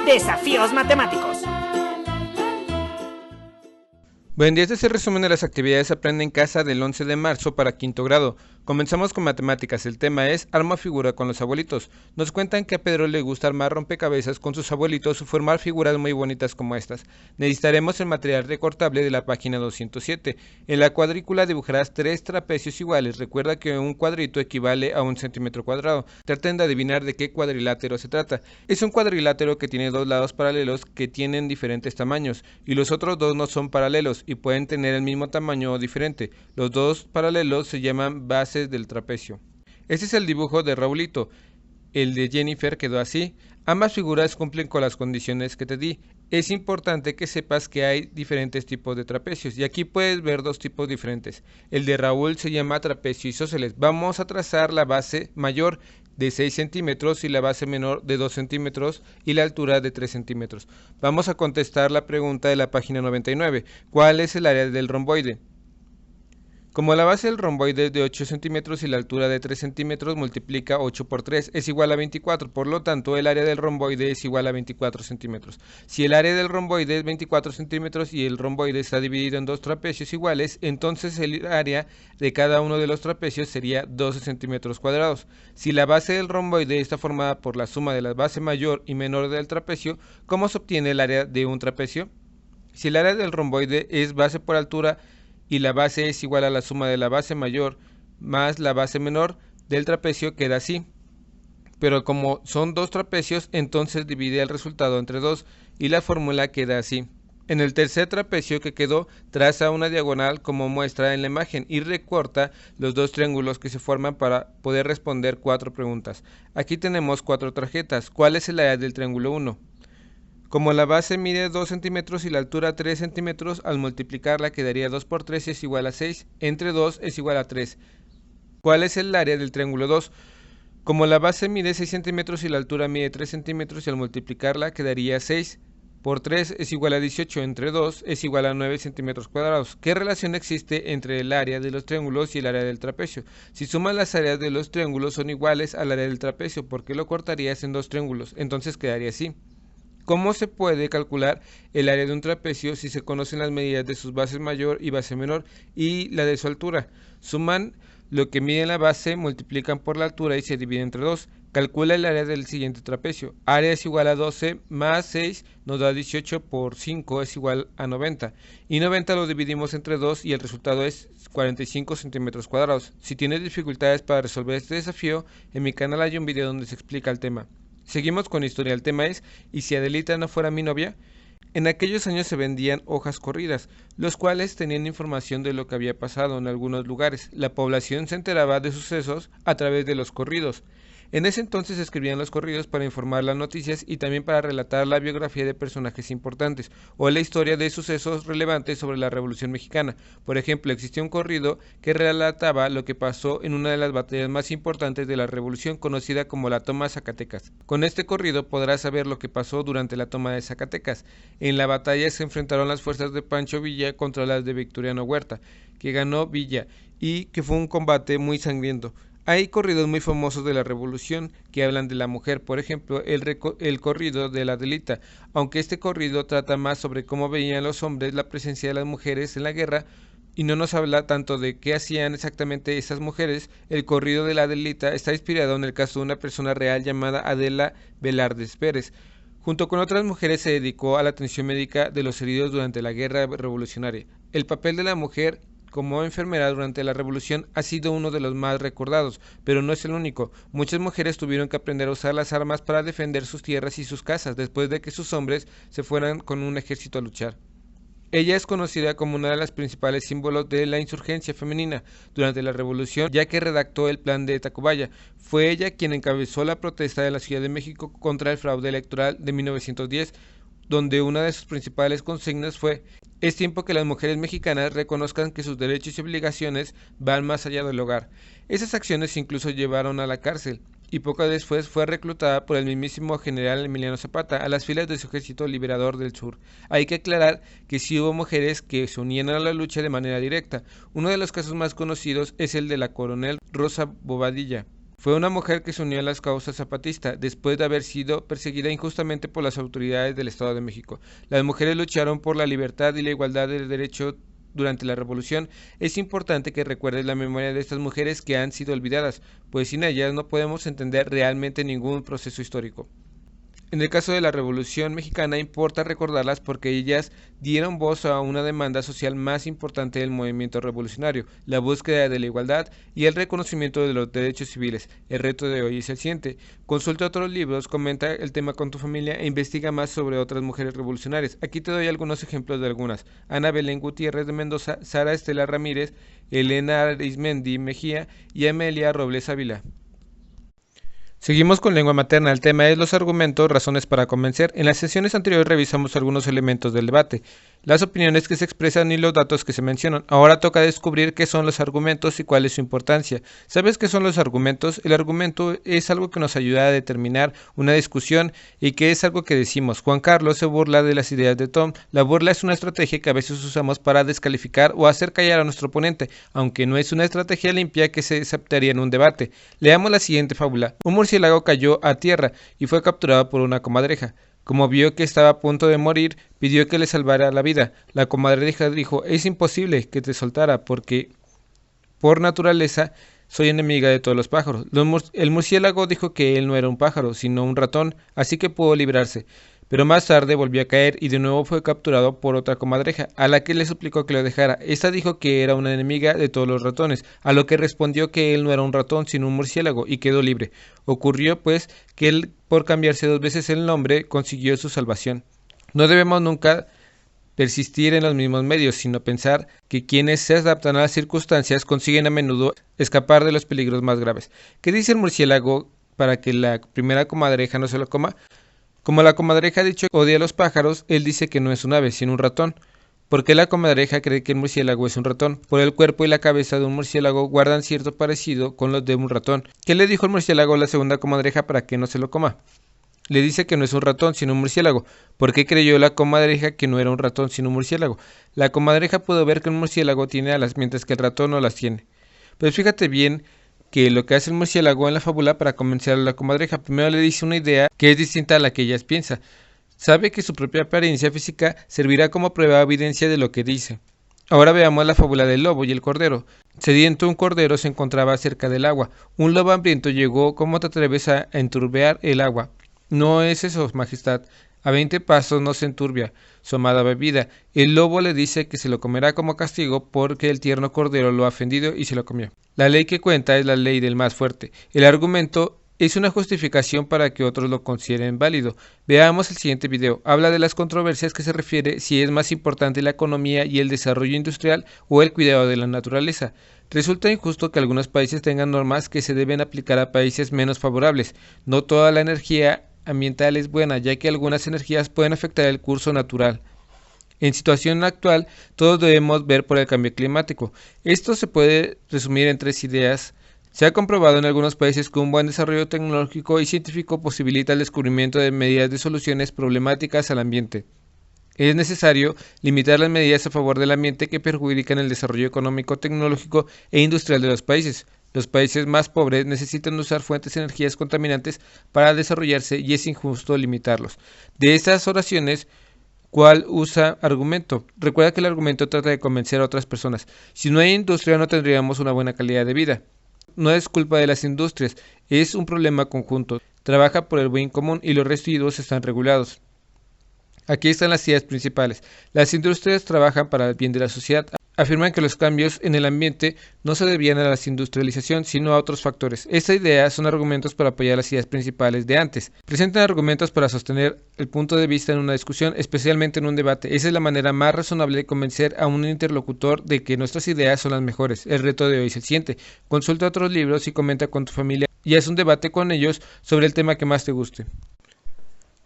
Desafíos matemáticos. Buen día, este es el resumen de las actividades Aprende en Casa del 11 de marzo para quinto grado. Comenzamos con matemáticas, el tema es arma figura con los abuelitos. Nos cuentan que a Pedro le gusta armar rompecabezas con sus abuelitos o formar figuras muy bonitas como estas. Necesitaremos el material recortable de la página 207. En la cuadrícula dibujarás 3 trapecios iguales. Recuerda que un cuadrito equivale a 1 centímetro cuadrado. Traten de adivinar de qué cuadrilátero se trata. Es un cuadrilátero que tiene dos lados paralelos que tienen diferentes tamaños y los otros dos no son paralelos y pueden tener el mismo tamaño o diferente. Los dos paralelos se llaman bases del trapecio. Este es el dibujo de Raulito. El de Jennifer quedó así. Ambas figuras cumplen con las condiciones que te di. Es importante que sepas que hay diferentes tipos de trapecios y aquí puedes ver dos tipos diferentes. El de Raúl se llama trapecio isósceles. Vamos a trazar la base mayor de 6 centímetros y la base menor de 2 centímetros y la altura de 3 centímetros. Vamos a contestar la pregunta de la página 99. ¿Cuál es el área del romboide? Como la base del romboide es de 8 centímetros y la altura de 3 centímetros, multiplica 8 por 3 es igual a 24, por lo tanto el área del romboide es igual a 24 centímetros. Si el área del romboide es 24 centímetros y el romboide está dividido en dos trapecios iguales, entonces el área de cada uno de los trapecios sería 12 centímetros cuadrados. Si la base del romboide está formada por la suma de la base mayor y menor del trapecio, ¿cómo se obtiene el área de un trapecio? Si el área del romboide es base por altura y la base es igual a la suma de la base mayor más la base menor del trapecio, queda así. Pero como son dos trapecios, entonces divide el resultado entre 2 y la fórmula queda así. En el tercer trapecio que quedó, traza una diagonal como muestra en la imagen y recorta los dos triángulos que se forman para poder responder 4 preguntas. Aquí tenemos 4 tarjetas. ¿Cuál es el área del triángulo 1? Como la base mide 2 centímetros y la altura 3 centímetros, al multiplicarla quedaría 2 por 3 es igual a 6, entre 2 es igual a 3. ¿Cuál es el área del triángulo 2? Como la base mide 6 centímetros y la altura mide 3 centímetros y al multiplicarla quedaría 6 por 3 es igual a 18, entre 2 es igual a 9 centímetros cuadrados. ¿Qué relación existe entre el área de los triángulos y el área del trapecio? Si sumas las áreas de los triángulos son iguales al área del trapecio, porque lo cortarías en dos triángulos, entonces quedaría así. ¿Cómo se puede calcular el área de un trapecio si se conocen las medidas de sus bases mayor y base menor y la de su altura? Suman lo que mide la base, multiplican por la altura y se divide entre 2. Calcula el área del siguiente trapecio. Área es igual a 12 más 6 nos da 18 por 5 es igual a 90. Y 90 lo dividimos entre 2 y el resultado es 45 centímetros cuadrados. Si tienes dificultades para resolver este desafío, en mi canal hay un video donde se explica el tema. Seguimos con historia. El tema es ¿y si Adelita no fuera mi novia? En aquellos años se vendían hojas corridas, los cuales tenían información de lo que había pasado en algunos lugares. La población se enteraba de sucesos a través de los corridos. En ese entonces se escribían los corridos para informar las noticias y también para relatar la biografía de personajes importantes o la historia de sucesos relevantes sobre la Revolución Mexicana. Por ejemplo, existía un corrido que relataba lo que pasó en una de las batallas más importantes de la Revolución, conocida como la Toma de Zacatecas. Con este corrido podrás saber lo que pasó durante la Toma de Zacatecas. En la batalla se enfrentaron las fuerzas de Pancho Villa contra las de Victoriano Huerta, que ganó Villa y que fue un combate muy sangriento. Hay corridos muy famosos de la Revolución que hablan de la mujer, por ejemplo, el corrido de la Adelita, aunque este corrido trata más sobre cómo veían los hombres la presencia de las mujeres en la guerra y no nos habla tanto de qué hacían exactamente esas mujeres. El corrido de la Adelita está inspirado en el caso de una persona real llamada Adela Velardes Pérez. Junto con otras mujeres se dedicó a la atención médica de los heridos durante la guerra revolucionaria. El papel de la mujer como enfermera durante la revolución ha sido uno de los más recordados, pero no es el único. Muchas mujeres tuvieron que aprender a usar las armas para defender sus tierras y sus casas después de que sus hombres se fueran con un ejército a luchar. Ella es conocida como una de las principales símbolos de la insurgencia femenina durante la revolución, ya que redactó el plan de Tacubaya. Fue ella quien encabezó la protesta de la Ciudad de México contra el fraude electoral de 1910, donde una de sus principales consignas fue: es tiempo que las mujeres mexicanas reconozcan que sus derechos y obligaciones van más allá del hogar. Esas acciones incluso llevaron a la cárcel, y poco después fue reclutada por el mismísimo general Emiliano Zapata a las filas de su ejército liberador del sur. Hay que aclarar que sí hubo mujeres que se unían a la lucha de manera directa. Uno de los casos más conocidos es el de la coronel Rosa Bobadilla, Fue una mujer que se unió a las causas zapatistas después de haber sido perseguida injustamente por las autoridades del Estado de México. Las mujeres lucharon por la libertad y la igualdad de derechos durante la revolución. Es importante que recuerdes la memoria de estas mujeres que han sido olvidadas, pues sin ellas no podemos entender realmente ningún proceso histórico. En el caso de la Revolución Mexicana importa recordarlas porque ellas dieron voz a una demanda social más importante del movimiento revolucionario, la búsqueda de la igualdad y el reconocimiento de los derechos civiles. El reto de hoy es el siguiente: consulta otros libros, comenta el tema con tu familia e investiga más sobre otras mujeres revolucionarias. Aquí te doy algunos ejemplos de algunas: Ana Belén Gutiérrez de Mendoza, Sara Estela Ramírez, Elena Arizmendi Mejía y Amelia Robles Ávila. Seguimos con lengua materna. El tema es los argumentos, razones para convencer. En las sesiones anteriores revisamos algunos elementos del debate, las opiniones que se expresan y los datos que se mencionan. Ahora toca descubrir qué son los argumentos y cuál es su importancia. ¿Sabes qué son los argumentos? El argumento es algo que nos ayuda a determinar una discusión y que es algo que decimos. Juan Carlos se burla de las ideas de Tom. La burla es una estrategia que a veces usamos para descalificar o hacer callar a nuestro oponente, aunque no es una estrategia limpia que se aceptaría en un debate. Leamos la siguiente fábula. Un murciélago cayó a tierra y fue capturado por una comadreja. Como vio que estaba a punto de morir, pidió que le salvara la vida. La comadreja dijo: es imposible que te soltara porque por naturaleza soy enemiga de todos los pájaros. El murciélago dijo que él no era un pájaro, sino un ratón, así que pudo librarse. Pero más tarde volvió a caer y de nuevo fue capturado por otra comadreja, a la que le suplicó que lo dejara. Esta dijo que era una enemiga de todos los ratones, a lo que respondió que él no era un ratón sino un murciélago y quedó libre. Ocurrió pues que él, por cambiarse 2 veces el nombre, consiguió su salvación. No debemos nunca persistir en los mismos medios, sino pensar que quienes se adaptan a las circunstancias consiguen a menudo escapar de los peligros más graves. ¿Qué dice el murciélago para que la primera comadreja no se lo coma? Como la comadreja ha dicho que odia a los pájaros, él dice que no es un ave, sino un ratón. ¿Por qué la comadreja cree que el murciélago es un ratón? Por el cuerpo y la cabeza de un murciélago guardan cierto parecido con los de un ratón. ¿Qué le dijo el murciélago a la segunda comadreja para que no se lo coma? Le dice que no es un ratón, sino un murciélago. ¿Por qué creyó la comadreja que no era un ratón, sino un murciélago? La comadreja pudo ver que un murciélago tiene alas, mientras que el ratón no las tiene. Pues fíjate bien que lo que hace el murciélago en la fábula para convencer a la comadreja, primero le dice una idea que es distinta a la que ella piensa. Sabe que su propia apariencia física servirá como prueba o evidencia de lo que dice. Ahora veamos la fábula del lobo y el cordero. Sediento un cordero se encontraba cerca del agua. Un lobo hambriento llegó. ¿Cómo te atreves a enturbiar el agua? No es eso, majestad. A 20 pasos no se enturbia su amada bebida. El lobo le dice que se lo comerá como castigo porque el tierno cordero lo ha ofendido y se lo comió. La ley que cuenta es la ley del más fuerte. El argumento es una justificación para que otros lo consideren válido. Veamos el siguiente video. Habla de las controversias que se refiere si es más importante la economía y el desarrollo industrial o el cuidado de la naturaleza. Resulta injusto que algunos países tengan normas que se deben aplicar a países menos favorables. No toda la energía ambiental es buena, ya que algunas energías pueden afectar el curso natural. En situación actual, todos debemos ver por el cambio climático. Esto se puede resumir en 3 ideas. Se ha comprobado en algunos países que un buen desarrollo tecnológico y científico posibilita el descubrimiento de medidas de soluciones problemáticas al ambiente. Es necesario limitar las medidas a favor del ambiente que perjudican el desarrollo económico, tecnológico e industrial de los países. Los países más pobres necesitan usar fuentes de energías contaminantes para desarrollarse y es injusto limitarlos. De estas oraciones, ¿cuál usa argumento? Recuerda que el argumento trata de convencer a otras personas. Si no hay industria, no tendríamos una buena calidad de vida. No es culpa de las industrias, es un problema conjunto. Trabaja por el bien común y los residuos están regulados. Aquí están las ideas principales. Las industrias trabajan para el bien de la sociedad. Afirman que los cambios en el ambiente no se debían a la industrialización, sino a otros factores. Esta idea son argumentos para apoyar las ideas principales de antes. Presentan argumentos para sostener el punto de vista en una discusión, especialmente en un debate. Esa es la manera más razonable de convencer a un interlocutor de que nuestras ideas son las mejores. El reto de hoy es el siguiente: consulta otros libros y comenta con tu familia y haz un debate con ellos sobre el tema que más te guste.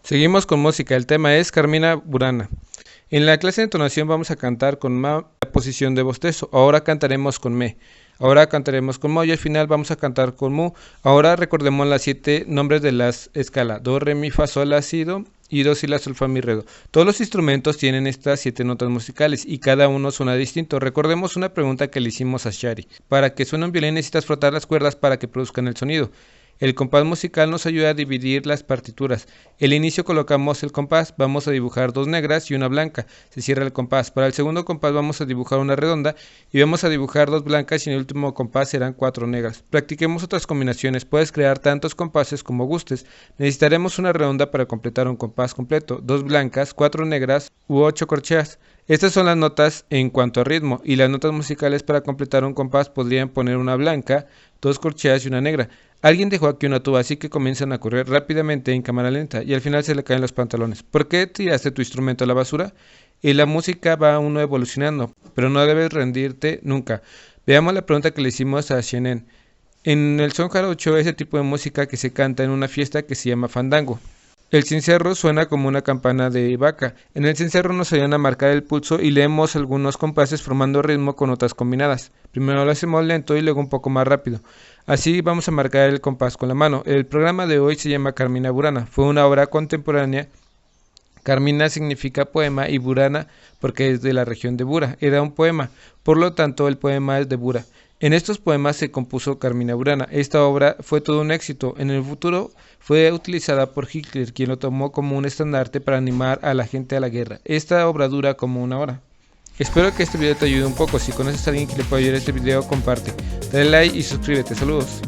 Seguimos con música. El tema es Carmina Burana. En la clase de entonación vamos a cantar con ma, la posición de bostezo. Ahora cantaremos con me. Ahora cantaremos con mo y al final vamos a cantar con mu. Ahora recordemos las 7 nombres de la escala: do, re, mi, fa, sol, la, si, do. y do, si, la, sol, fa, mi, re, do. Todos los instrumentos tienen estas 7 notas musicales y cada uno suena distinto. Recordemos una pregunta que le hicimos a Shari. Para que suene un violín necesitas frotar las cuerdas para que produzcan el sonido. El compás musical nos ayuda a dividir las partituras. El inicio colocamos el compás, vamos a dibujar 2 negras y una blanca. Se cierra el compás. Para el segundo compás vamos a dibujar una redonda y vamos a dibujar 2 blancas y en el último compás serán 4 negras. Practiquemos otras combinaciones. Puedes crear tantos compases como gustes. Necesitaremos una redonda para completar un compás completo, 2 blancas, 4 negras u 8 corcheas. Estas son las notas en cuanto a ritmo y las notas musicales para completar un compás podrían poner una blanca, 2 corcheas y una negra. Alguien dejó aquí una tuba, así que comienzan a correr rápidamente en cámara lenta y al final se le caen los pantalones. ¿Por qué tiraste tu instrumento a la basura? Y la música va uno evolucionando, pero no debes rendirte nunca. Veamos la pregunta que le hicimos a Shenen. En el son jarocho, ese tipo de música que se canta en una fiesta que se llama fandango. El cencerro suena como una campana de vaca. En el cencerro nos ayudan a marcar el pulso y leemos algunos compases formando ritmo con notas combinadas. Primero lo hacemos lento y luego un poco más rápido. Así vamos a marcar el compás con la mano. El programa de hoy se llama Carmina Burana. Fue una obra contemporánea. Carmina significa poema y Burana porque es de la región de Bura. Era un poema, por lo tanto el poema es de Bura. En estos poemas se compuso Carmina Burana. Esta obra fue todo un éxito. En el futuro fue utilizada por Hitler, quien lo tomó como un estandarte para animar a la gente a la guerra. Esta obra dura como 1 hora. Espero que este video te ayude un poco. Si conoces a alguien que le pueda ayudar este video, comparte. Dale like y suscríbete. Saludos.